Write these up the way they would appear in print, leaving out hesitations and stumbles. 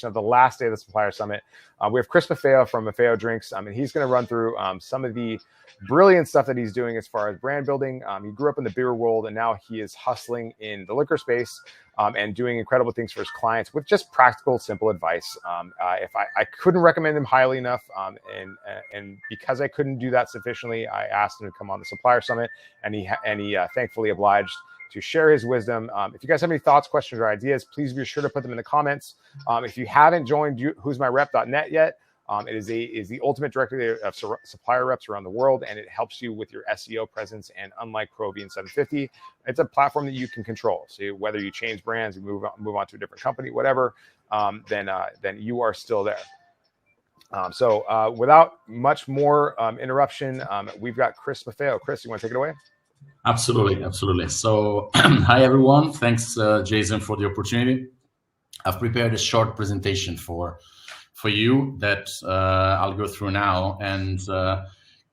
of the last day of the Supplier Summit. We have Chris Maffeo from Maffeo Drinks, and he's going to run through some of the brilliant stuff that he's doing as far as brand building. He grew up in the beer world, and now he is hustling in the liquor space and doing incredible things for his clients with just practical, simple advice. If I couldn't recommend him highly enough, and because I couldn't do that sufficiently, I asked him to come on the Supplier Summit, and he thankfully obliged to share his wisdom. If you guys have any thoughts, questions, or ideas, please be sure to put them in the comments. If you haven't joined who'smyrep.net yet, it is the ultimate directory of supplier reps around the world, and it helps you with your SEO presence. And unlike Provi and 750, it's a platform that you can control. So whether you change brands, you move on to a different company, whatever, then you are still there. So without much more interruption, we've got Chris Maffeo. Chris, you want to take it away? Absolutely. So hi, everyone. Thanks, Jason, for the opportunity. I've prepared a short presentation for you that I'll go through now, and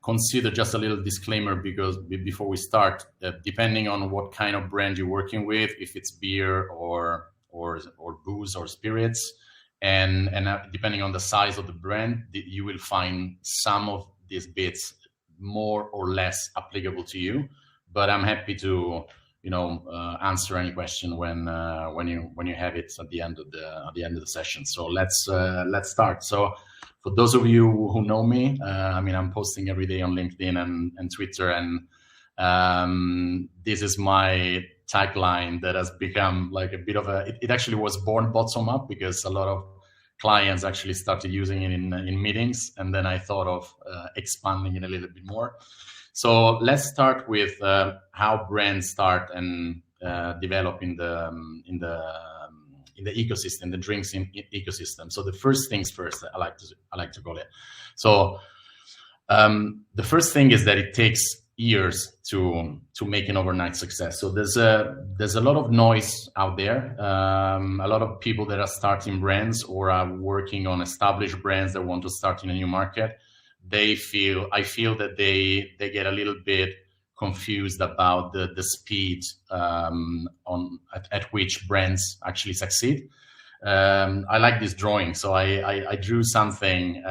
consider just a little disclaimer because before we start, depending on what kind of brand you're working with, if it's beer or booze or spirits, and depending on the size of the brand, you will find some of these bits more or less applicable to you. But I'm happy to, answer any question when you have it at the end of the session. So let's start. So for those of you who know me, I'm posting every day on LinkedIn and Twitter, and this is my tagline that has become like a bit of it actually was born bottom up because a lot of clients actually started using it in meetings, and then I thought of expanding it a little bit more. So let's start with how brands start and develop in the ecosystem, the drinks ecosystem. So the first things first, I like to call it. So the first thing is that it takes years to make an overnight success. So there's a lot of noise out there. A lot of people that are starting brands or are working on established brands that want to start in a new market. I feel that they get a little bit confused about the speed at which brands actually succeed. I like this drawing, so I drew something.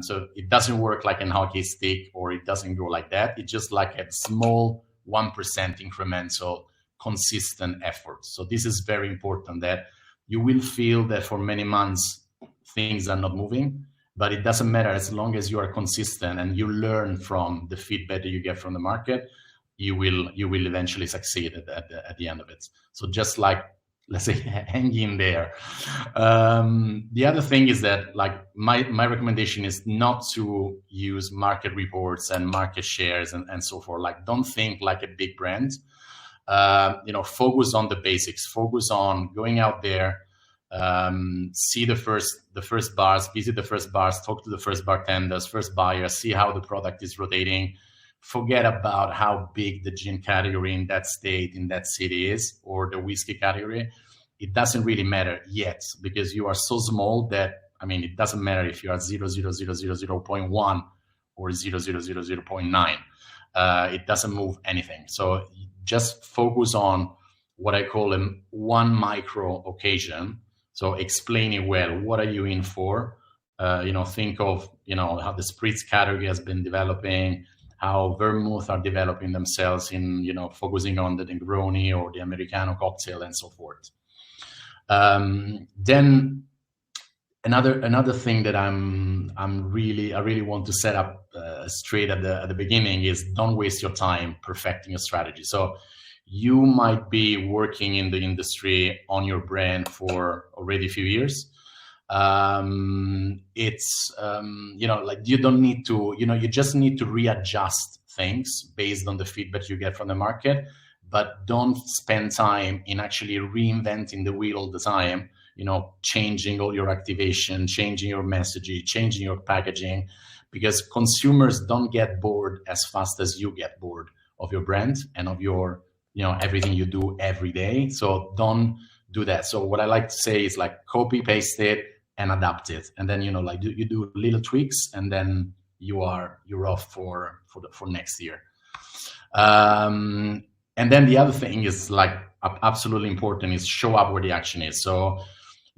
So it doesn't work like an hockey stick, or it doesn't go like that. It's just like a small 1% incremental, consistent effort. So this is very important, that you will feel that for many months things are not moving. But it doesn't matter, as long as you are consistent and you learn from the feedback that you get from the market, you will eventually succeed at the end of it. So just like, let's say, hang in there. The other thing is that, like, my recommendation is not to use market reports and market shares and so forth. Like, don't think like a big brand. Focus on the basics. Focus on going out there. See the first bars, visit the first bars, talk to the first bartenders, first buyers, see how the product is rotating. Forget about how big the gin category in that state, in that city is, or the whiskey category. It doesn't really matter yet, because you are so small that, it doesn't matter if you are 0.1 or 0.9. It doesn't move anything. So just focus on what I call a one micro occasion. So explaining well, what are you in for? Think of, how the spirits category has been developing, how vermouth are developing themselves in, focusing on the Negroni or the Americano cocktail and so forth. Then another thing that I really want to set up straight at the beginning is, don't waste your time perfecting a strategy. So you might be working in the industry on your brand for already a few years. You don't need to, you just need to readjust things based on the feedback you get from the market, but don't spend time in actually reinventing the wheel all the time, changing all your activation, changing your messaging, changing your packaging, because consumers don't get bored as fast as you get bored of your brand and of your everything you do every day. So don't do that. So what I like to say is, like, copy paste it and adapt it, and then you do little tweaks, and then you're off for next year. And then the other thing is, like, absolutely important, is show up where the action is. So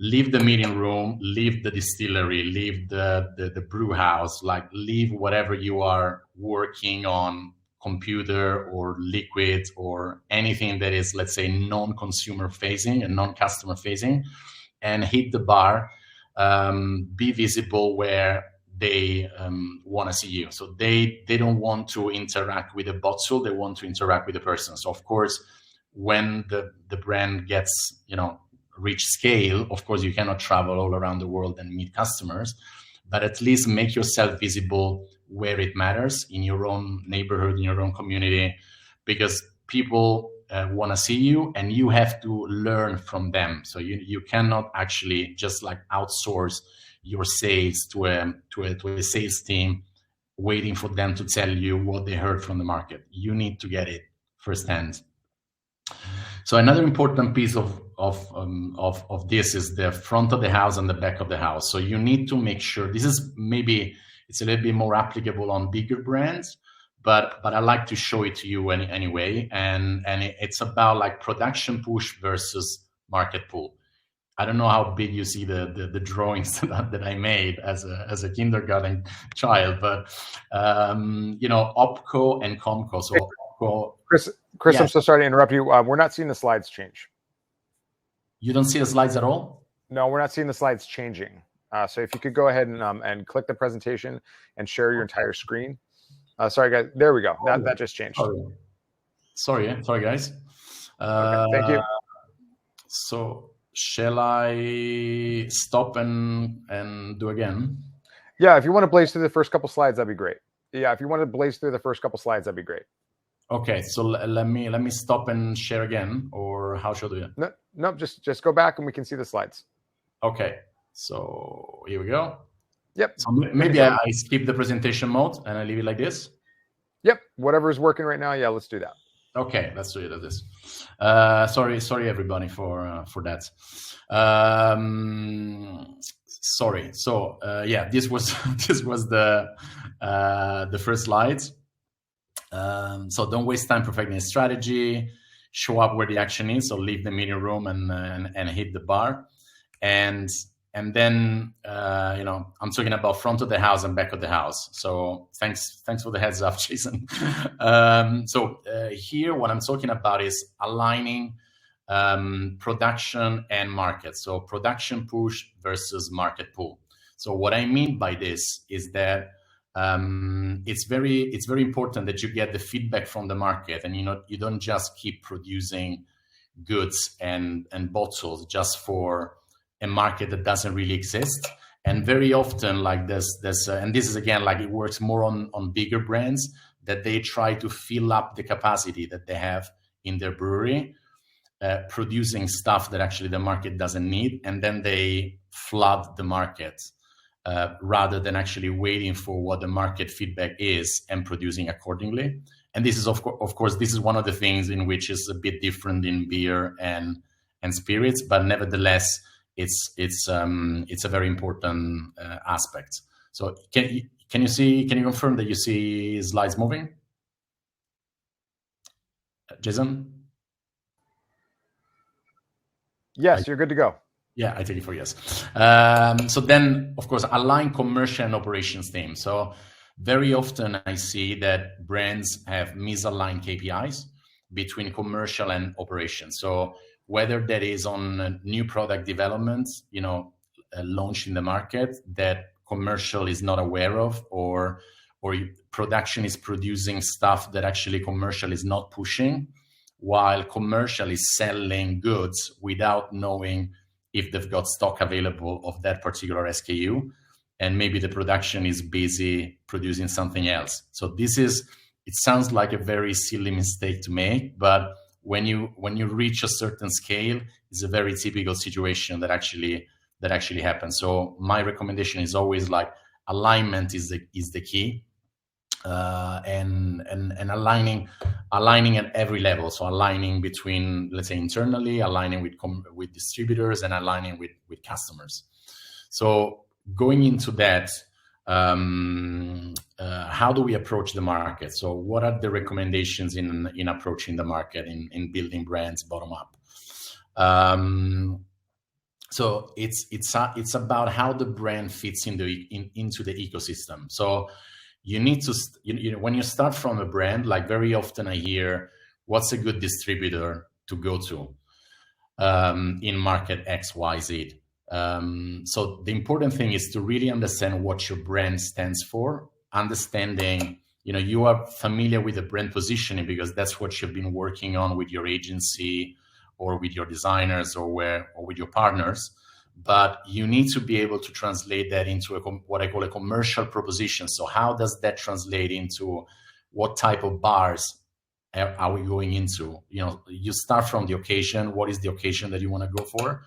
leave the meeting room, leave the distillery, leave the brew house, like leave whatever you are working on, computer or liquid or anything that is, let's say, non-consumer facing and non-customer facing, and hit the bar. Be visible where they want to see you. So they don't want to interact with a bottle, they want to interact with the person. So of course, when the brand gets, reach scale, of course you cannot travel all around the world and meet customers, but at least make yourself visible where it matters, in your own neighborhood, in your own community, because people want to see you, and you have to learn from them. So you cannot actually just like outsource your sales to a sales team, waiting for them to tell you what they heard from the market. You need to get it firsthand. So another important piece of this is the front of the house and the back of the house. So you need to make sure, this is maybe it's a little bit more applicable on bigger brands, but I like to show it to you anyway. And it's about like production push versus market pull. I don't know how big you see the drawings that I made as a kindergarten child, but OpCo and ComCo. So OpCo, Chris, yeah. I'm so sorry to interrupt you. We're not seeing the slides change. You don't see the slides at all? No, we're not seeing the slides changing. So if you could go ahead and click the presentation and share your entire screen. Sorry, guys. There we go. That just changed. Sorry, guys. Okay, thank you. So shall I stop and do again? Yeah, if you want to blaze through the first couple slides, that'd be great. Yeah, if you want to blaze through the first couple slides, that'd be great. Okay, so let me stop and share again, or how should I do it? No, just go back and we can see the slides. Okay, so here we go. Yep. So maybe I skip the presentation mode and I leave it like this. Yep, whatever is working right now. Yeah, let's do that. Okay, let's do it like this. Sorry everybody for that. Sorry. So yeah, this was the first slides. So don't waste time perfecting a strategy. Show up where the action is. So leave the meeting room and hit the bar. And then I'm talking about front of the house and back of the house. So thanks for the heads up, Jason. Here what I'm talking about is aligning production and market. So production push versus market pull. So what I mean by this is that it's very important that you get the feedback from the market, and you don't just keep producing goods and bottles just for a market that doesn't really exist. And very often, like there's and this is again, like it works more on bigger brands, that they try to fill up the capacity that they have in their brewery, producing stuff that actually the market doesn't need, and then they flood the market rather than actually waiting for what the market feedback is and producing accordingly. And this is of course this is one of the things in which is a bit different in beer and spirits, but nevertheless it's a very important aspect. So can you confirm that you see slides moving, Jason? Yes, you're good to go. Yeah, I take it for yes. So then, of course, align commercial and operations team. So very often I see that brands have misaligned KPIs between commercial and operations. So whether that is on new product development, launch in the market that commercial is not aware of, or production is producing stuff that actually commercial is not pushing, while commercial is selling goods without knowing if they've got stock available of that particular SKU, and maybe the production is busy producing something else. So it sounds like a very silly mistake to make, but when you reach a certain scale, it's a very typical situation that actually happens. So my recommendation is always like alignment is the key, and aligning at every level. So aligning between, let's say, internally, aligning with distributors, and aligning with customers. So going into that, how do we approach the market? So what are the recommendations in approaching the market, in building brands bottom up? So it's about how the brand fits into the ecosystem. So you need to, when you start from a brand, like very often I hear, what's a good distributor to go to in market X, Y, Z? So the important thing is to really understand what your brand stands for, understanding, you are familiar with the brand positioning because that's what you've been working on with your agency or with your designers or with your partners. But you need to be able to translate that into what I call a commercial proposition. So how does that translate into what type of bars are we going into? You start from the occasion. What is the occasion that you want to go for?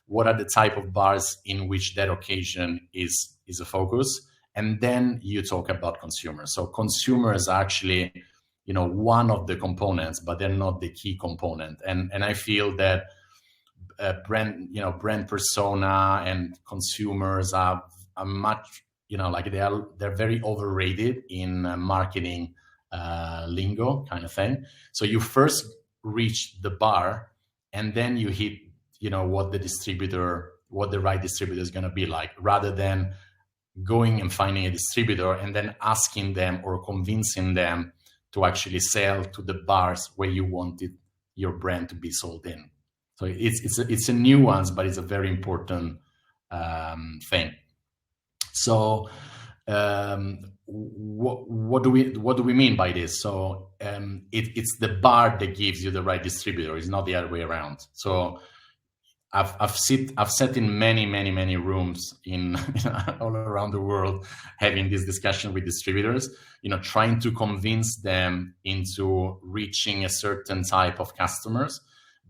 What are the type of bars in which that occasion is a focus? And then you talk about consumers. So consumers are actually, one of the components, but they're not the key component. And I feel that brand persona and consumers are much, they're very overrated in marketing lingo kind of thing. So you first reach the bar, and then you hit, what the right distributor is going to be like, rather than going and finding a distributor and then asking them or convincing them to actually sell to the bars where you wanted your brand to be sold in. So it's a nuance, but it's a very important thing. So what do we mean by this? So it's the bar that gives you the right distributor. It's not the other way around. So I've sat in many rooms in all around the world having this discussion with distributors, trying to convince them into reaching a certain type of customers.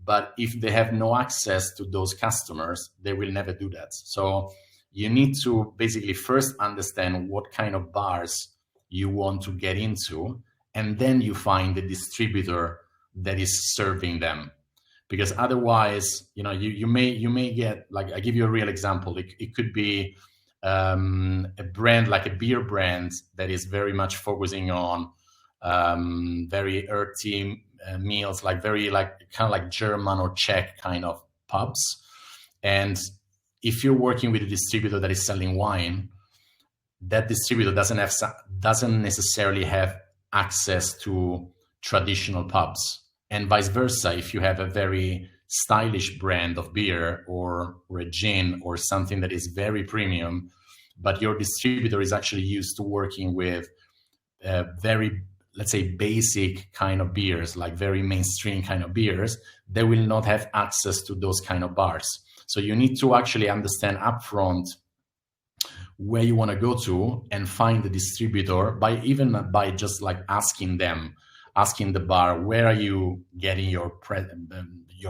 But if they have no access to those customers, they will never do that. So you need to basically first understand what kind of bars you want to get into, and then you find the distributor that is serving them. Because otherwise, you may get, like, I give you a real example. It could be a brand, like a beer brand, that is very much focusing on very earthy meals, like very kind of like German or Czech kind of pubs. And if you're working with a distributor that is selling wine, that distributor doesn't necessarily have access to traditional pubs. And vice versa, if you have a very stylish brand of beer or a gin or something that is very premium, but your distributor is actually used to working with very, let's say, basic kind of beers, like very mainstream kind of beers, they will not have access to those kind of bars. So you need to actually understand upfront where you want to go to and find the distributor by just like asking the bar, where are you getting your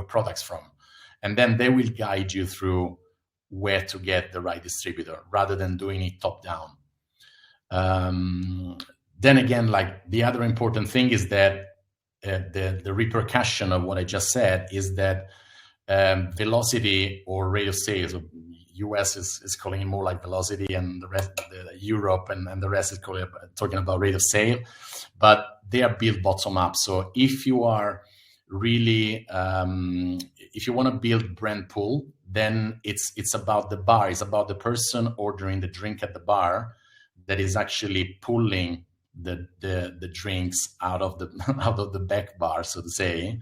products from? And then they will guide you through where to get the right distributor rather than doing it top down. Then again, like, the other important thing is that the repercussion of what I just said is that velocity or rate of sales, US is calling it more like velocity, and the rest, Europe and the rest is talking about rate of sale, but they are built bottom up. So if you are really, if you want to build brand pull, then it's about the bar, it's about the person ordering the drink at the bar that is actually pulling the drinks out of the back bar, so to say.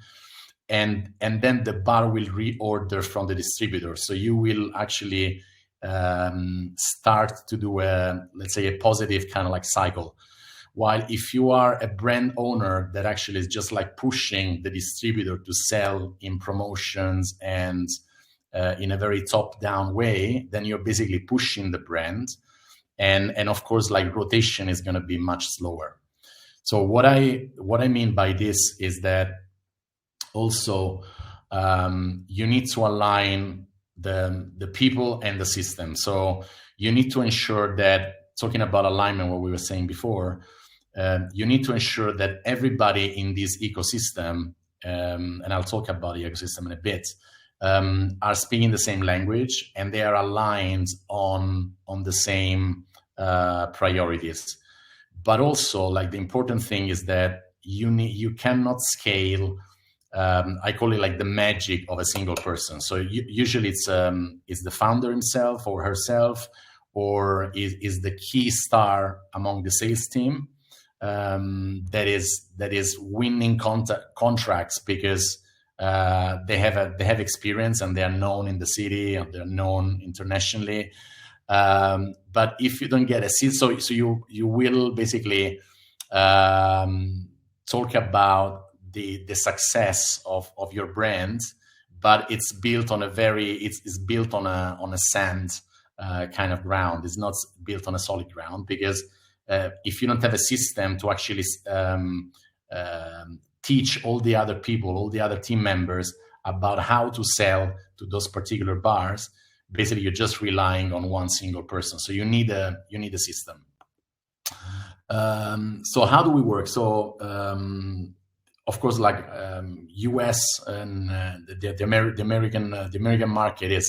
And then the bar will reorder from the distributor. So you will actually start to do let's say a positive kind of like cycle. While if you are a brand owner that actually is just like pushing the distributor to sell in promotions and in a very top-down way, then you're basically pushing the brand. And of course, like, rotation is going to be much slower. So what I mean by this is that also you need to align the people and the system. So you need to ensure that, talking about alignment, what we were saying before, you need to ensure that everybody in this ecosystem, and I'll talk about the ecosystem in a bit, are speaking the same language and they are aligned on the same priorities. But also, like, the important thing is that you cannot scale I call it like the magic of a single person. So usually it's the founder himself or herself, or is the key star among the sales team that is winning contracts because they have experience and they are known in the city and they're known internationally. But if you don't get a seat, so you will basically talk about the success of your brand, but it's built on it's built on a sand kind of ground. It's not built on a solid ground, because if you don't have a system to actually teach all the other people, all the other team members about how to sell to those particular bars, basically you're just relying on one single person. So you need a system. So how do we work? So of course, like US and the American market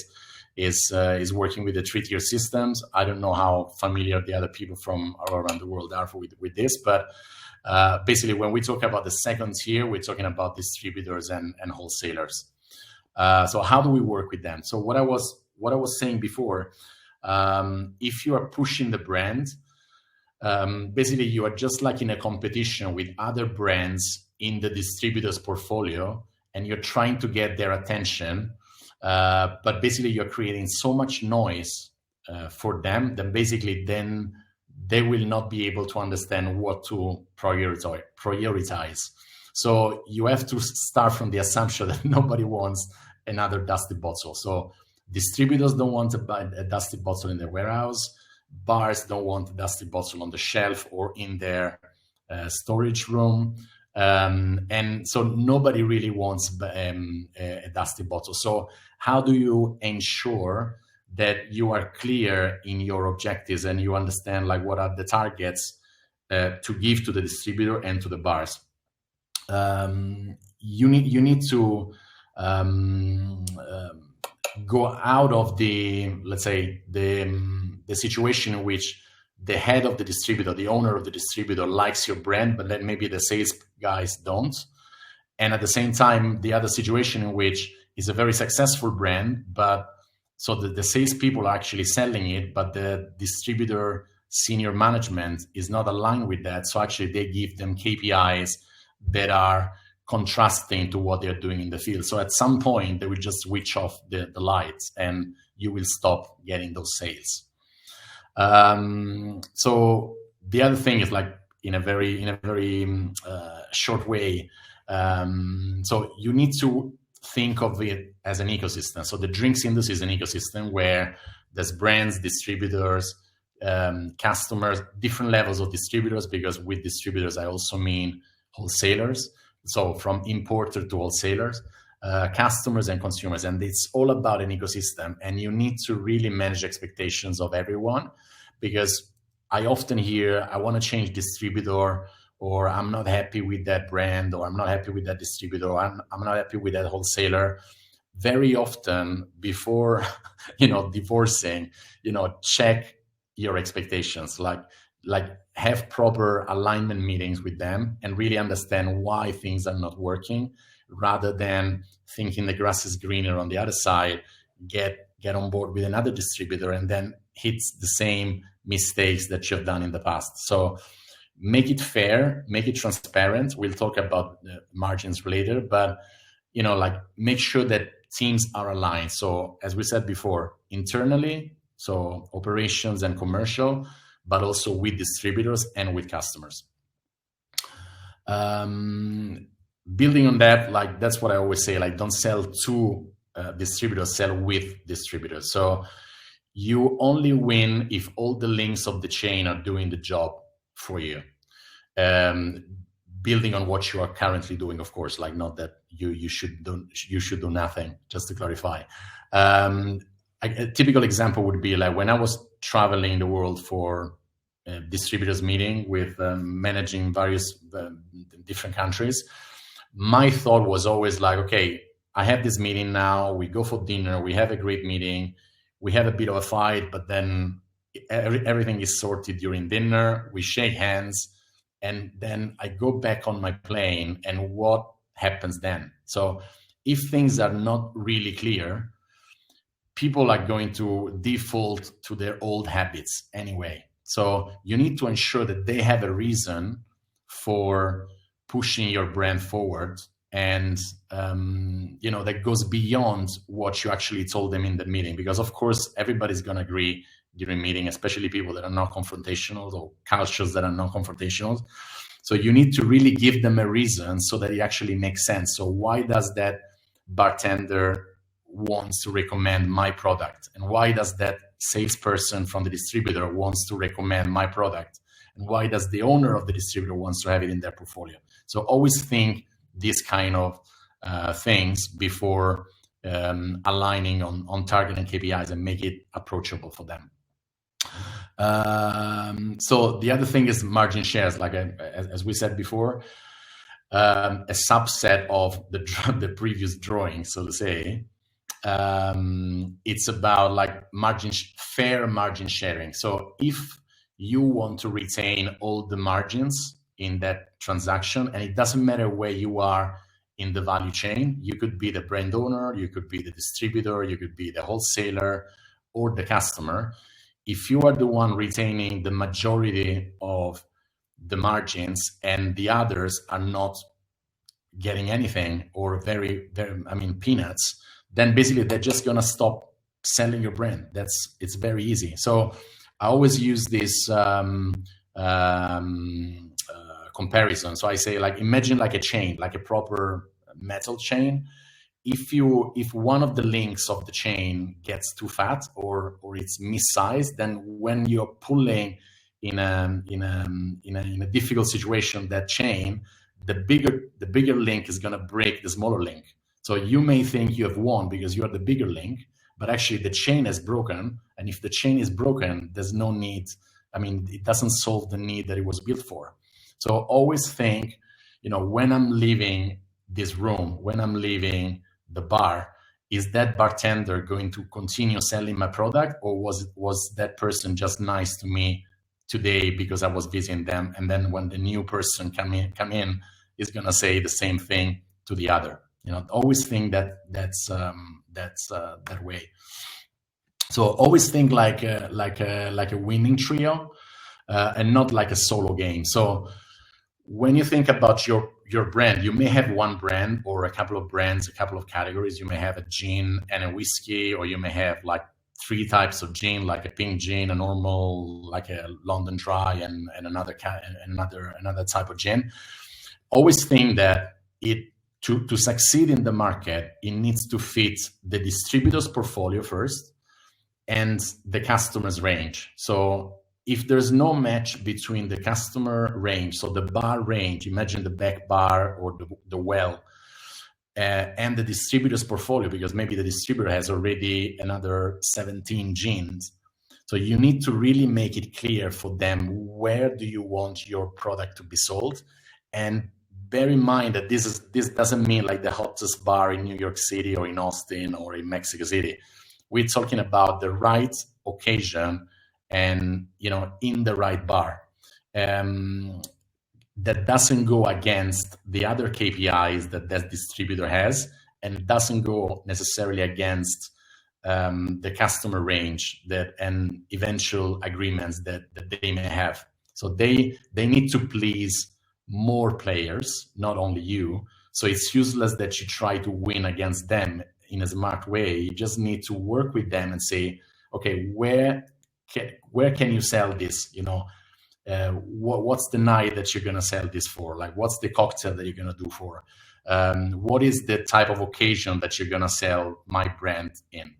is working with the 3-tier systems. I don't know how familiar the other people from around the world are with this, but basically when we talk about the second tier, we're talking about distributors and wholesalers. So how do we work with them? So what I was saying before, if you are pushing the brand, basically you are just like in a competition with other brands in the distributor's portfolio, and you're trying to get their attention, but basically you're creating so much noise for them that basically then they will not be able to understand what to prioritize. So you have to start from the assumption that nobody wants another dusty bottle. So distributors don't want to buy a dusty bottle in their warehouse. Bars don't want a dusty bottle on the shelf or in their storage room. And so nobody really wants a dusty bottle. So how do you ensure that you are clear in your objectives and you understand like what are the targets to give to the distributor and to the bars? You need to go out of the, let's say, the situation in which the head of the distributor, the owner of the distributor likes your brand, but then maybe the sales guys don't. And at the same time, the other situation in which is a very successful brand, but so the sales people are actually selling it, but the distributor senior management is not aligned with that. So actually they give them KPIs that are contrasting to what they're doing in the field. So at some point they will just switch off the lights and you will stop getting those sales. So the other thing is like in a very short way. So you need to think of it as an ecosystem. So the drinks industry is an ecosystem where there's brands, distributors, customers, different levels of distributors, because with distributors, I also mean wholesalers. So from importer to wholesalers, customers and consumers. And it's all about an ecosystem. And you need to really manage expectations of everyone, because I often hear, I want to change distributor, or I'm not happy with that brand, or I'm not happy with that distributor, or I'm not happy with that wholesaler. Very often before, divorcing, check your expectations, like have proper alignment meetings with them and really understand why things are not working, rather than thinking the grass is greener on the other side, get on board with another distributor and then hits the same mistakes that you've done in the past. So make it fair, make it transparent. We'll talk about margins later, but make sure that teams are aligned. So as we said before, internally, so operations and commercial, but also with distributors and with customers. Building on that, that's what I always say, don't sell to distributors, sell with distributors. So you only win if all the links of the chain are doing the job for you. Building on what you are currently doing, of course, not that you should do nothing, just to clarify. A typical example would be when I was traveling the world for distributors meeting with managing various different countries. My thought was always okay, I have this meeting now, we go for dinner, we have a great meeting, we have a bit of a fight, but then everything is sorted during dinner, we shake hands, and then I go back on my plane, and what happens then. So if things are not really clear, people are going to default to their old habits anyway. So you need to ensure that they have a reason for pushing your brand forward, and that goes beyond what you actually told them in the meeting. Because of course, everybody's going to agree during meeting, especially people that are not confrontational or cultures that are not confrontational. So you need to really give them a reason so that it actually makes sense. So why does that bartender wants to recommend my product? And why does that salesperson from the distributor wants to recommend my product? And why does the owner of the distributor wants to have it in their portfolio? So always think these kind of things before aligning on target and KPIs, and make it approachable for them. So the other thing is margin shares, like as we said before, a subset of the previous drawing, so to say. It's about like fair margin sharing. So if you want to retain all the margins in that transaction, and it doesn't matter where you are in the value chain, you could be the brand owner, you could be the distributor, you could be the wholesaler or the customer. If you are the one retaining the majority of the margins and the others are not getting anything, or very, peanuts, then basically they're just gonna stop selling your brand. It's very easy. So I always use this comparison. So I say, like, imagine like a chain, like a proper metal chain. If one of the links of the chain gets too fat or it's missized, then when you're pulling in a difficult situation, that chain, the bigger link is gonna break the smaller link. So you may think you have won because you are the bigger link, but actually the chain is broken. And if the chain is broken, there's no need. It doesn't solve the need that it was built for. So always think, when I'm leaving this room, when I'm leaving the bar, is that bartender going to continue selling my product, or was that person just nice to me today because I was visiting them? And then when the new person come in, is gonna say the same thing to the other. Always think that's that way. So always think like a winning trio, and not like a solo game. So when you think about your brand, you may have one brand or a couple of brands, a couple of categories. You may have a gin and a whiskey, or you may have like 3 types of gin, like a pink gin, a normal, like a London Dry, and another type of gin. Always think that to succeed in the market, it needs to fit the distributor's portfolio first and the customer's range. So if there's no match between the customer range, so the bar range, imagine the back bar or the well, and the distributor's portfolio, because maybe the distributor has already another 17 gins. So you need to really make it clear for them, where do you want your product to be sold? And bear in mind that this doesn't mean like the hottest bar in New York City or in Austin or in Mexico City. We're talking about the right occasion and, in the right bar. That doesn't go against the other KPIs that distributor has, and doesn't go necessarily against the customer range and eventual agreements that they may have. So they need to please more players, not only you. So it's useless that you try to win against them in a smart way. You just need to work with them and say, okay, where can you sell this? What's the night that you're going to sell this for? Like, what's the cocktail that you're going to do for? What is the type of occasion that you're going to sell my brand in?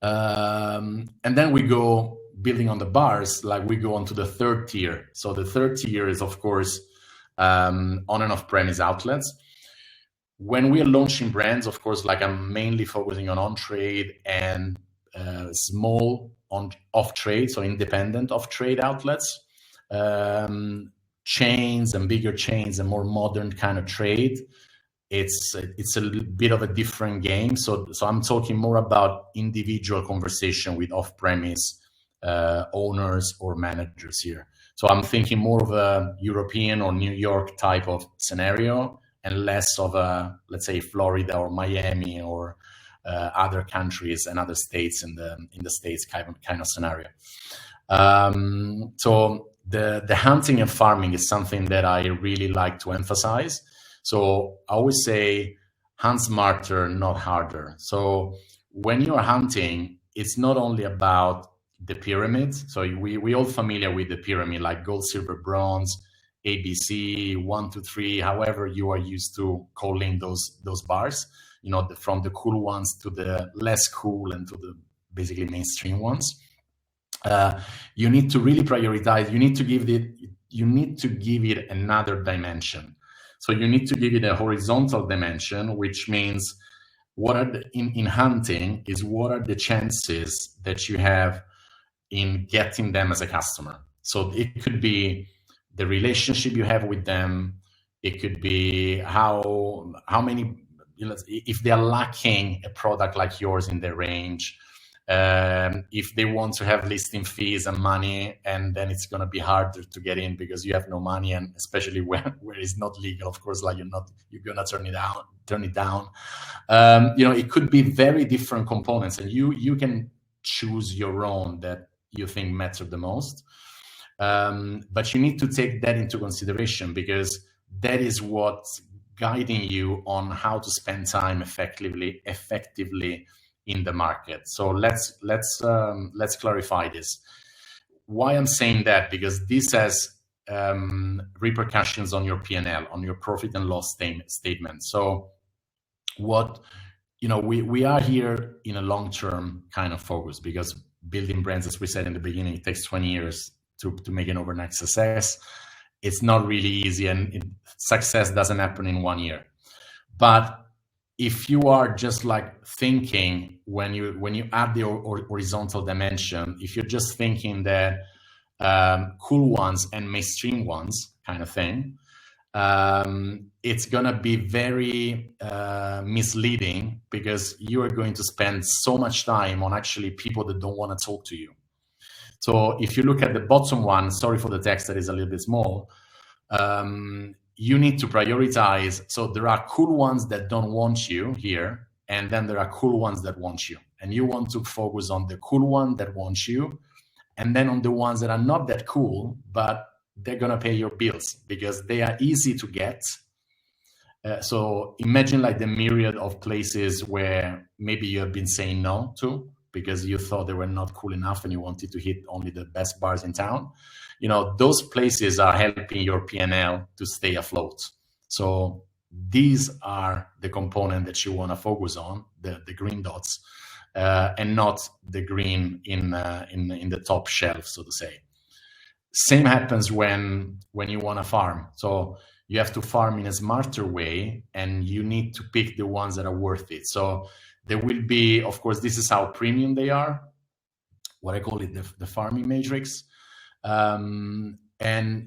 And then we go building on the bars, like we go on to the third tier. So the third tier is, of course, on and off premise outlets. When we are launching brands, of course, like I'm mainly focusing on trade and small off trade, so independent off trade outlets, chains and bigger chains and more modern kind of trade. It's a bit of a different game. So I'm talking more about individual conversation with off-premise owners or managers here. So I'm thinking more of a European or New York type of scenario, and less of a, let's say, Florida or Miami or other countries and other states in the States kind of scenario. So the hunting and farming is something that I really like to emphasize. So I always say, hunt smarter, not harder. So when you're hunting, it's not only about the pyramid. So we all familiar with the pyramid, like gold, silver, bronze, ABC, 1, 2, 3, however you are used to calling those bars, you know, from the cool ones to the less cool and to the basically mainstream ones. You need to really prioritize. You need to give it another dimension. So you need to give it a horizontal dimension, which means in hunting is what are the chances that you have in getting them as a customer. So it could be the relationship you have with them. It could be how many, if they're lacking a product like yours in their range, if they want to have listing fees and money, and then it's going to be harder to get in because you have no money, and especially where it's not legal, of course, like you're going to turn it down. It could be very different components, and you can choose your own that you think matter the most. But you need to take that into consideration, because that is what's guiding you on how to spend time effectively in the market. So let's clarify this. Why I'm saying that, because this has repercussions on your P&L, on your profit and loss statement. So we are here in a long-term kind of focus, because building brands, as we said in the beginning, it takes 20 years to make an overnight success. It's not really easy, and success doesn't happen in 1 year. But if you are just like thinking, when you add the horizontal dimension, if you're just thinking that cool ones and mainstream ones kind of thing, it's gonna be very misleading, because you are going to spend so much time on actually people that don't want to talk to you. So if you look at the bottom one, sorry for the text that is a little bit small, you need to prioritize. So there are cool ones that don't want you here, and then there are cool ones that want you. And you want to focus on the cool one that wants you, and then on the ones that are not that cool, but they're going to pay your bills because they are easy to get. So imagine like the myriad of places where maybe you have been saying no to because you thought they were not cool enough and you wanted to hit only the best bars in town. Those places are helping your P&L to stay afloat. So these are the component that you want to focus on, the green dots, and not the green in the top shelf, so to say. Same happens when you want to farm. So you have to farm in a smarter way, and you need to pick the ones that are worth it. So there will be, of course, this is how premium they are, what I call it the farming matrix. And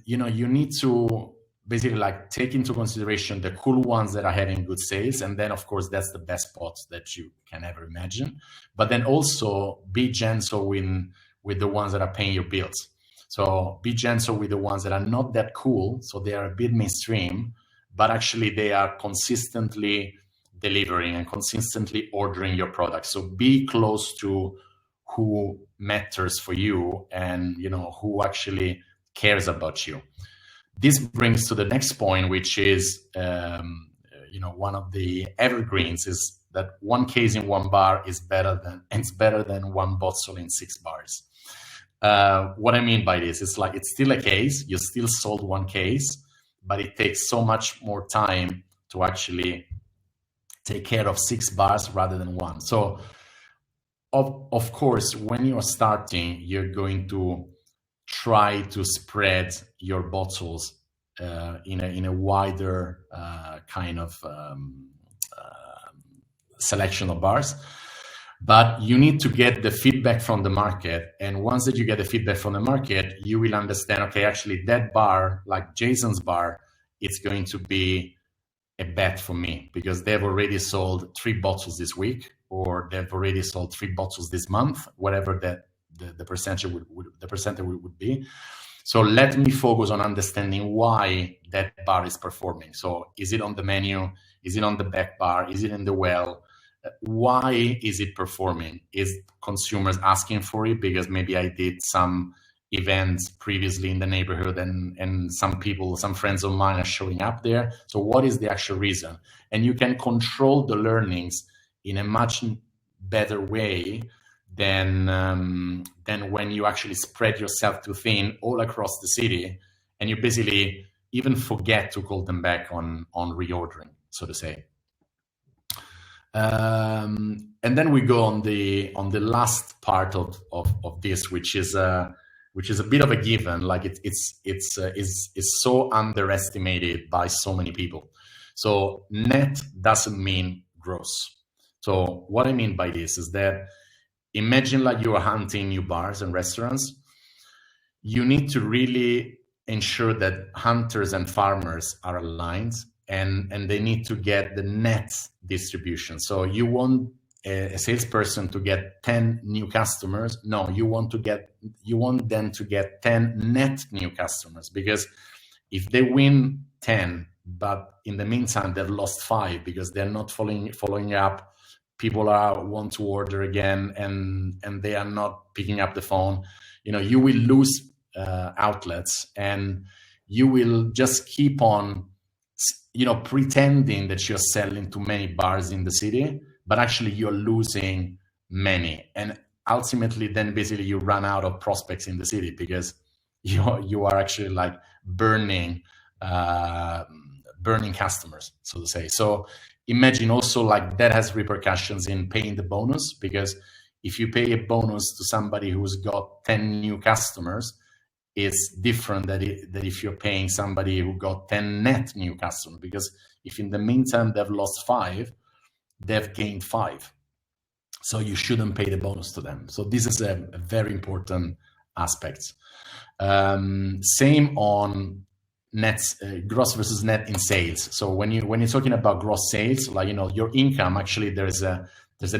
you need to basically like take into consideration the cool ones that are having good sales, and then of course that's the best spot that you can ever imagine. But then also be gentle with the ones that are paying your bills. So be gentle with the ones that are not that cool, so they are a bit mainstream, but actually they are consistently delivering and consistently ordering your product. So be close to who matters for you, and who actually cares about you. This brings to the next point, which is one of the evergreens, is that one case in one bar is better than one bottle in 6 bars. What I mean by this is like, it's still a case, you still sold one case, but it takes so much more time to actually take care of 6 bars rather than one. So of course, when you're starting, you're going to try to spread your bottles in a wider kind of selection of bars. But you need to get the feedback from the market. And once that you get the feedback from the market, you will understand, okay, actually that bar, like Jason's bar, it's going to be a bet for me because they've already sold 3 bottles this week, or they've already sold 3 bottles this month, whatever that the percentage would be. So let me focus on understanding why that bar is performing. So is it on the menu? Is it on the back bar? Is it in the well? Why is it performing? Is consumers asking for it because maybe I did some events previously in the neighborhood and some people, some friends of mine are showing up there. So what is the actual reason? And you can control the learnings in a much better way than when you actually spread yourself too thin all across the city, and you basically even forget to call them back on reordering, so to say. And then we go on the last part of this, which is a bit of a given. Like it's so underestimated by so many people. So net doesn't mean gross. So what I mean by this is that imagine like you are hunting new bars and restaurants. You need to really ensure that hunters and farmers are aligned, and they need to get the net distribution. So you want a salesperson to get 10 new customers. No, you want them to get 10 net new customers, because if they win 10, but in the meantime they've lost 5 because they're not following up, people want to order again and they are not picking up the phone, you will lose outlets, and you will just keep on pretending that you're selling to many bars in the city, but actually you're losing many, and ultimately then basically you run out of prospects in the city because you are actually like burning customers, so to say. So imagine also like that has repercussions in paying the bonus, because if you pay a bonus to somebody who's got 10 new customers, it's different than if you're paying somebody who got 10 net new customers, because if in the meantime they've lost 5, they've gained 5. So you shouldn't pay the bonus to them. So this is a very important aspect. Same on nets, gross versus net in sales. So when you're talking about gross sales, like your income, actually there's an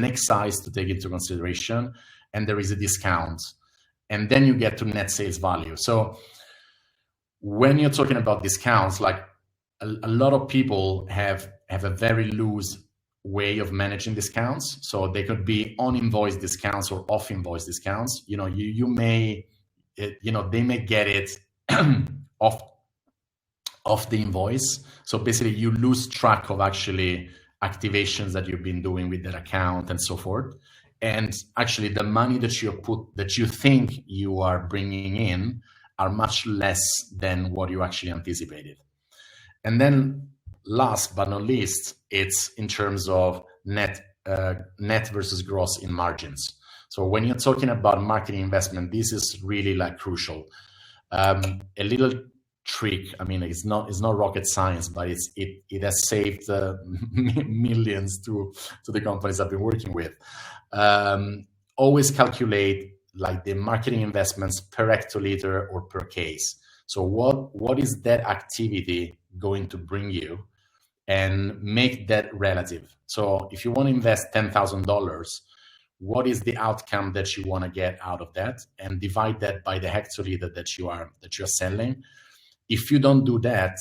excise to take into consideration, and there is a discount, and then you get to net sales value. So when you're talking about discounts, like a lot of people have a very loose way of managing discounts. So they could be on invoice discounts or off invoice discounts. You may, they may get it off the invoice. So basically you lose track of actually activations that you've been doing with that account and so forth. And actually the money that you think you are bringing in are much less than what you actually anticipated. And then last but not least, it's in terms of net versus gross in margins. So when you're talking about marketing investment, this is really like crucial. A little trick, I mean, it's not rocket science, but it has saved millions to the companies I've been working with. Always calculate like the marketing investments per hectoliter or per case. So what is that activity going to bring you, and make that relative. So if you want to invest $10,000, what is the outcome that you want to get out of that, and divide that by the hectoliter that you're selling. If you don't do that,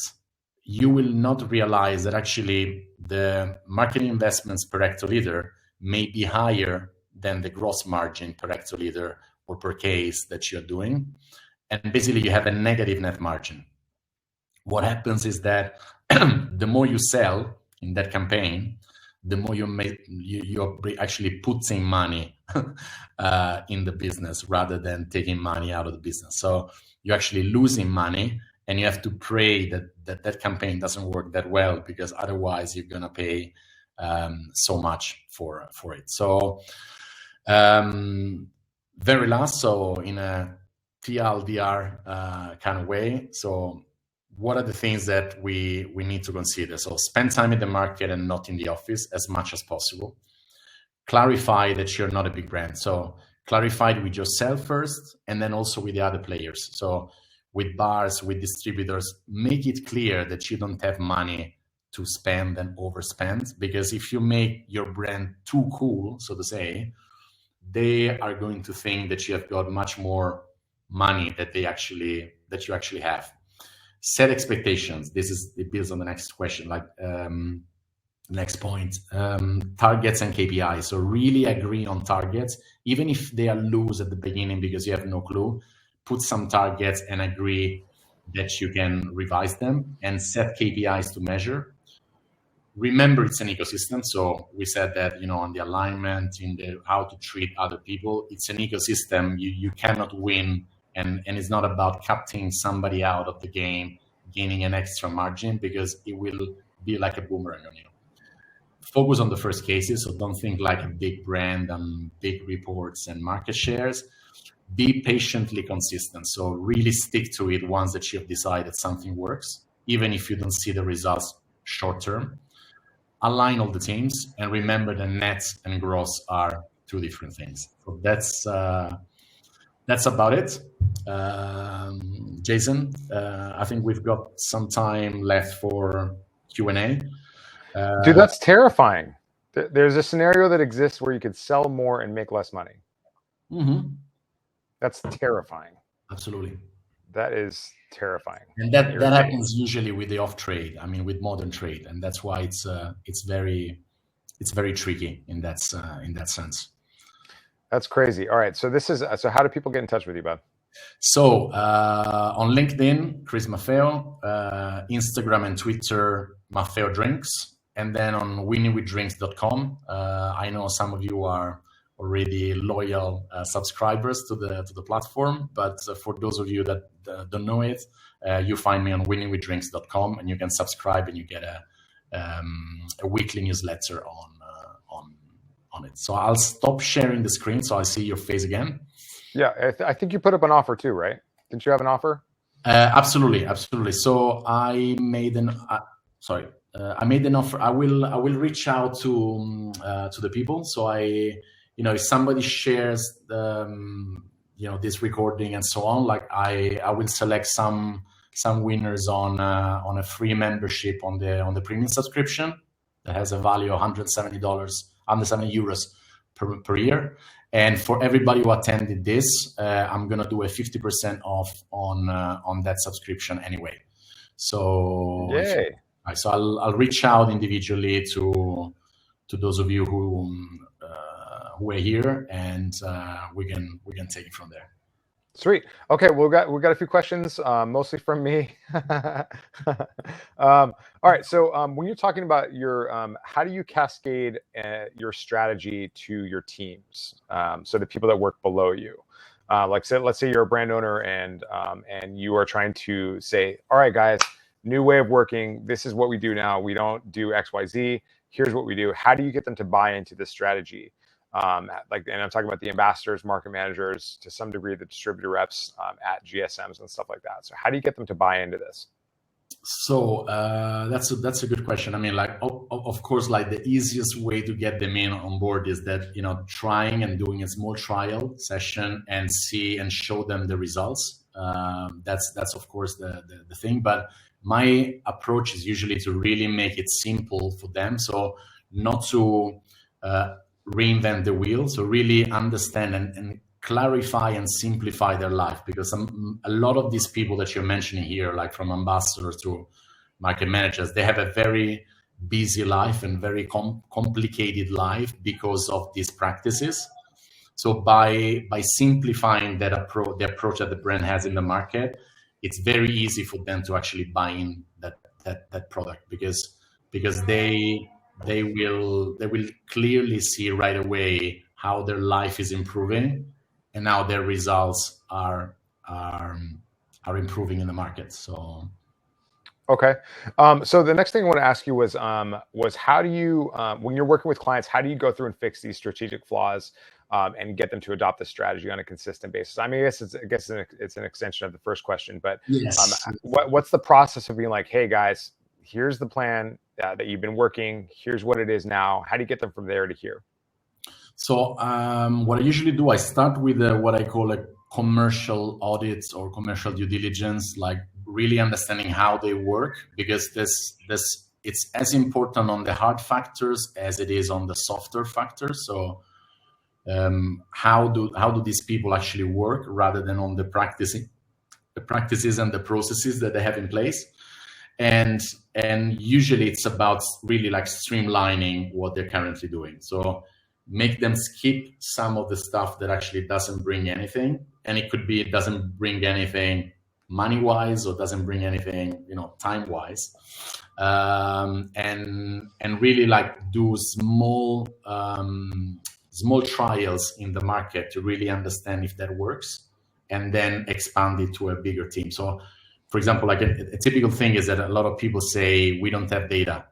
you will not realize that actually the marketing investments per hectoliter may be higher than the gross margin per hectoliter or per case that you're doing. And basically you have a negative net margin. What happens is that the more you sell in that campaign, the more you're actually putting money in the business rather than taking money out of the business. So you're actually losing money, and you have to pray that campaign doesn't work that well, because otherwise you're gonna pay so much for it. So very last, so in a TLDR kind of way. So what are the things that we need to consider? So spend time in the market and not in the office as much as possible. Clarify that you're not a big brand. So clarify it with yourself first, and then also with the other players. So with bars, with distributors, make it clear that you don't have money to spend and overspend, because if you make your brand too cool, so to say, they are going to think that you have got much more money that they actually that you actually have. Set expectations. It builds on the next question, like next point, targets and KPIs. So really agree on targets, even if they are loose at the beginning because you have no clue. Put some targets and agree that you can revise them, and set KPIs to measure. Remember, it's an ecosystem. So we said that, on the alignment, in the how to treat other people, it's an ecosystem. You cannot win, and it's not about cutting somebody out of the game, gaining an extra margin, because it will be like a boomerang on you. Focus on the first cases. So don't think like a big brand and big reports and market shares. Be patiently consistent. So really stick to it once that you have decided something works, even if you don't see the results short term. Align all the teams, and remember that net and gross are two different things. So that's about it. Jason, I think we've got some time left for Q&A. Dude, that's terrifying. There's a scenario that exists where you could sell more and make less money. Mm-hmm. That's terrifying. Absolutely. That is terrifying. And that happens usually with the off trade. I mean, with modern trade, and that's why it's very tricky in that sense. That's crazy. All right. So how do people get in touch with you, bud? So on LinkedIn, Chris Maffeo, Instagram and Twitter, Maffeo Drinks, and then on winningwithdrinks.com. I know some of you are already loyal subscribers to the platform, but for those of you that don't know it, you find me on winningwithdrinks.com, and you can subscribe, and you get a weekly newsletter on it. So I'll stop sharing the screen so I see your face again. Yeah, I think you put up an offer too, right? Didn't you have an offer? Absolutely. So I made an offer. I will reach out to the people. So if somebody shares this recording and so on, like I will select some winners on a free membership on the premium subscription that has a value of €170 per year. And for everybody who attended this, I'm gonna do a 50% off on that subscription anyway. So yay. So I'll reach out individually to those of you who are here, and we can take it from there. Sweet. Okay, we got a few questions, mostly from me. All right. So when you're talking about your, how do you cascade your strategy to your teams? So the people that work below you, let's say you're a brand owner and you are trying to say, all right, guys, new way of working. This is what we do now. We don't do X, Y, Z. Here's what we do. How do you get them to buy into this strategy? And I'm talking about the ambassadors, market managers, to some degree, the distributor reps at GSMs and stuff like that. So how do you get them to buy into this? So that's a good question. I mean, like, of course, like the easiest way to get them in on board is that, trying and doing a small trial session and see and show them the results. That's of course the thing. But my approach is usually to really make it simple for them. So not to reinvent the wheel. So really understand and clarify and simplify their life, because a lot of these people that you're mentioning here, like from ambassadors to market managers, they have a very busy life and very complicated life because of these practices. So by simplifying the approach that the brand has in the market, it's very easy for them to actually buy in that product, because they will clearly see right away how their life is improving and how their results are improving in the market. So, okay. So the next thing I want to ask you was how do you, when you're working with clients, how do you go through and fix these strategic flaws and get them to adopt the strategy on a consistent basis? I mean, I guess it's an extension of the first question, but yes. What's the process of being like, hey guys, here's the plan that you've been working, here's what it is now. How do you get them from there to here? So what I usually do, I start with what I call a commercial audit or commercial due diligence, like really understanding how they work, because it's as important on the hard factors as it is on the softer factors. So how do these people actually work, rather than on the practices and the processes that they have in place. And usually it's about really like streamlining what they're currently doing. So make them skip some of the stuff that actually doesn't bring anything. And it could be it doesn't bring anything money-wise or doesn't bring anything, time-wise. And really like do small trials in the market to really understand if that works, and then expand it to a bigger team. So for example, like a typical thing is that a lot of people say we don't have data.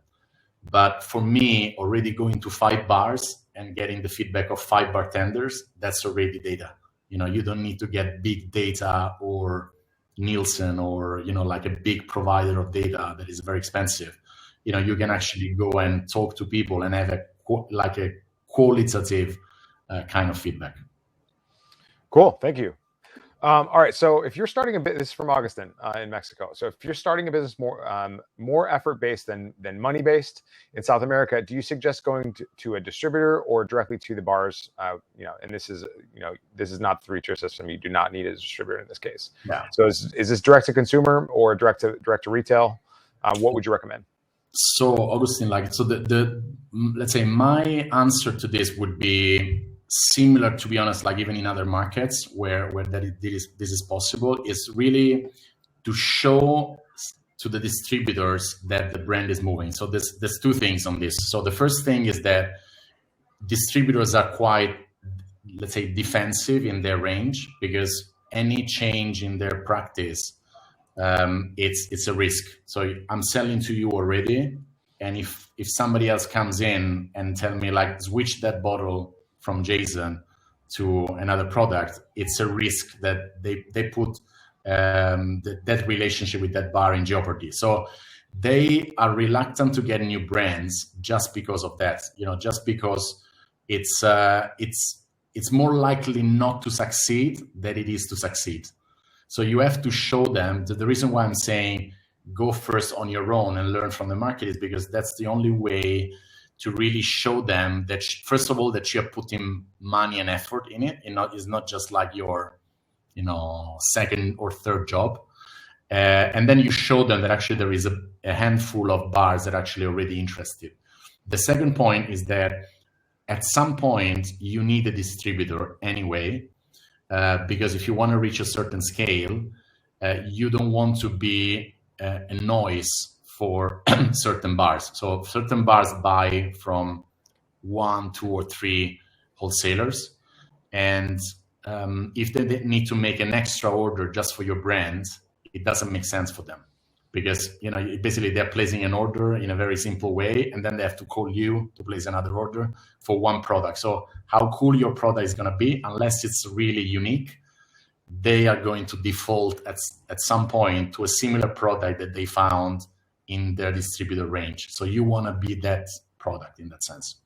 But for me, already going to 5 bars and getting the feedback of 5 bartenders, that's already data. You don't need to get big data or Nielsen or, like a big provider of data that is very expensive. You can actually go and talk to people and have a qualitative kind of feedback. Cool. Thank you. All right. So if you're starting a business, this is from Augustin in Mexico. So if you're starting a business more effort-based than money-based in South America, do you suggest going to a distributor or directly to the bars? And this is not the 3-tier system. You do not need a distributor in this case. Yeah. So is this direct to consumer or direct to retail? What would you recommend? So Augustin, let's say my answer to this would be similar, to be honest, like even in other markets where this is possible, is really to show to the distributors that the brand is moving. So there's 2 things on this. So the first thing is that distributors are quite, let's say, defensive in their range, because any change in their practice, it's a risk. So I'm selling to you already, and if somebody else comes in and tell me like switch that bottle from Jason to another product, it's a risk that they put that relationship with that bar in jeopardy. So they are reluctant to get new brands just because of that. Just because it's more likely not to succeed than it is to succeed. So you have to show them that the reason why I'm saying go first on your own and learn from the market is because that's the only way to really show them that, first of all, that you're putting money and effort in it. It's not just like your, second or third job. And then you show them that actually there is a handful of bars that are actually already interested. The second point is that at some point you need a distributor anyway, because if you want to reach a certain scale, you don't want to be a noise for certain bars. So certain bars buy from 1, 2, or 3 wholesalers. And if they need to make an extra order just for your brand, it doesn't make sense for them, because basically they're placing an order in a very simple way, and then they have to call you to place another order for one product. So how cool your product is going to be, unless it's really unique, they are going to default at some point to a similar product that they found in their distributor range. So you want to be that product in that sense.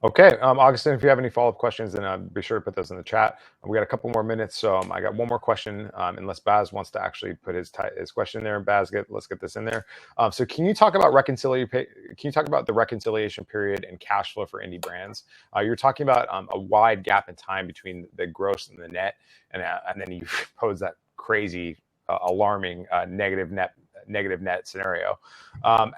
Okay, Augustin, if you have any follow-up questions, then be sure to put those in the chat. We got a couple more minutes, so I got one more question, unless Baz wants to actually put his question there. Baz, let's get this in there. So can you talk about the reconciliation period and cash flow for indie brands? You're talking about a wide gap in time between the gross and the net, and then you pose that crazy, alarming negative net scenario.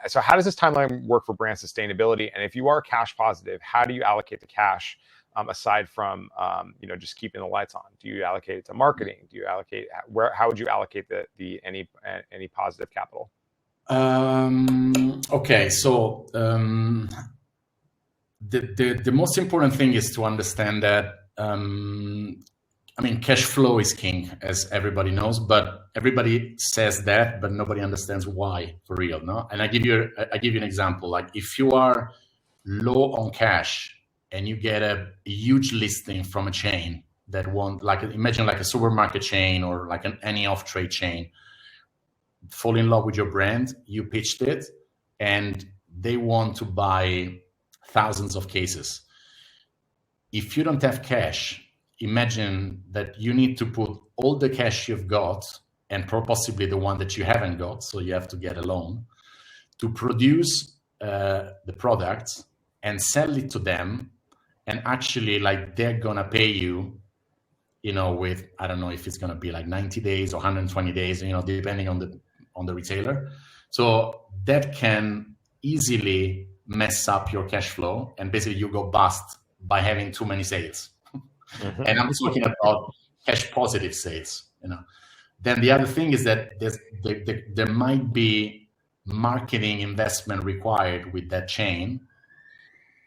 So how does this timeline work for brand sustainability? And if you are cash positive, how do you allocate the cash aside from just keeping the lights on? Do you allocate it to marketing? Do you allocate how would you allocate any positive capital? Okay, so the most important thing is to understand that cash flow is king, as everybody knows, but everybody says that, but nobody understands why for real, no? And I give you an example. Like if you are low on cash and you get a huge listing from a chain that imagine like a supermarket chain or like any off-trade chain, fall in love with your brand, you pitched it, and they want to buy thousands of cases. If you don't have cash, imagine that you need to put all the cash you've got, and possibly the one that you haven't got, so you have to get a loan, to produce the product and sell it to them, and actually they're gonna pay you with, I don't know if it's going to be like 90 days or 120 days, depending on the retailer. So that can easily mess up your cash flow, and basically you go bust by having too many sales. Mm-hmm. And I'm talking about cash positive sales. Then the other thing is that there might be marketing investment required with that chain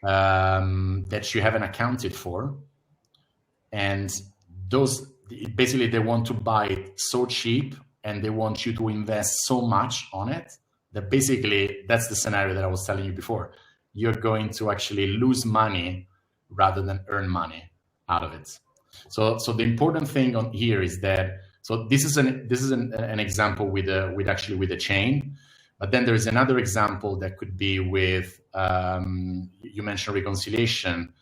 that you haven't accounted for, and those basically they want to buy it so cheap and they want you to invest so much on it that basically that's the scenario that I was telling you before. You're going to actually lose money rather than earn money out of it. So the important thing on here is that, so this is an example with a chain, but then there is another example that could be with you mentioned reconciliation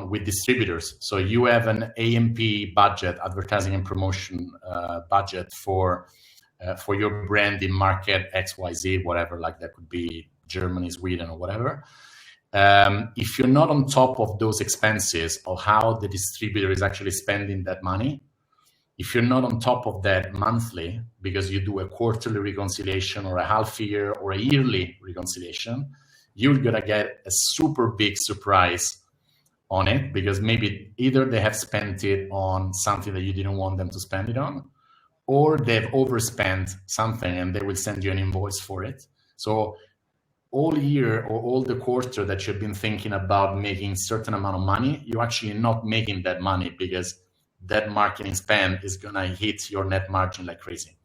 with distributors. So you have an AMP budget, advertising and promotion budget for your brand in market XYZ, whatever, like that could be Germany, Sweden, or whatever. If you're not on top of those expenses or how the distributor is actually spending that money, if you're not on top of that monthly, because you do a quarterly reconciliation or a half year or a yearly reconciliation, you're going to get a super big surprise on it, because maybe either they have spent it on something that you didn't want them to spend it on, or they've overspent something and they will send you an invoice for it. So all year or all the quarter that you've been thinking about making a certain amount of money, you're actually not making that money, because that marketing spend is going to hit your net margin like crazy.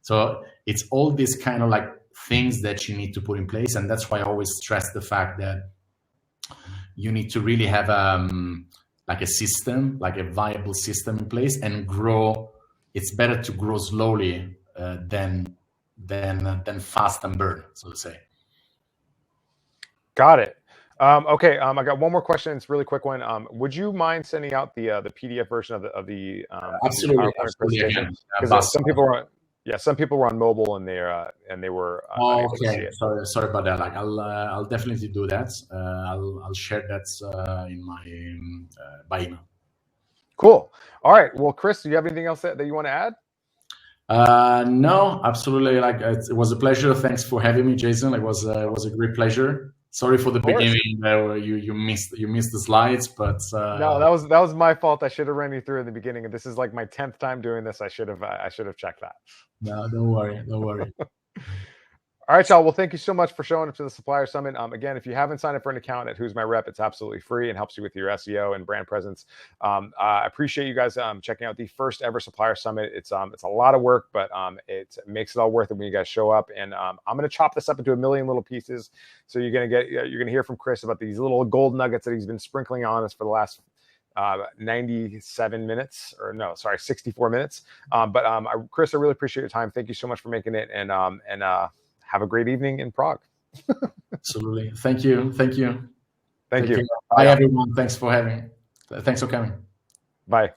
So it's all these kind of like things that you need to put in place. And that's why I always stress the fact that you need to really have like a system, like a viable system in place, and grow. It's better to grow slowly than fast and burn, so to say. Got it. Okay, I got one more question. It's a really quick one. Would you mind sending out the PDF version of the absolutely, presentation? Because some people were on mobile and they were able to see it. Sorry about that. Like I'll definitely do that. I'll share that in my by email. Cool. All right. Well, Chris, do you have anything else that you want to add? No, absolutely. Like it was a pleasure. Thanks for having me, Jason. It was a great pleasure. Sorry for the beginning where you missed the slides, but no, that was my fault. I should have ran you through in the beginning. This is like my 10th time doing this. I should have checked that. No, don't worry. All right, y'all. Well, thank you so much for showing up to the Supplier Summit. Again, if you haven't signed up for an account at Who's My Rep, it's absolutely free and helps you with your SEO and brand presence. I appreciate you guys checking out the first ever Supplier Summit. It's a lot of work, but it makes it all worth it when you guys show up. And I'm going to chop this up into a million little pieces. So you're going to hear from Chris about these little gold nuggets that he's been sprinkling on us for the last 97 minutes, or no, sorry, 64 minutes. Chris, I really appreciate your time. Thank you so much for making it, and have a great evening in Prague. Absolutely. Thank you. Thank you. Bye, everyone. Thanks for coming. Bye.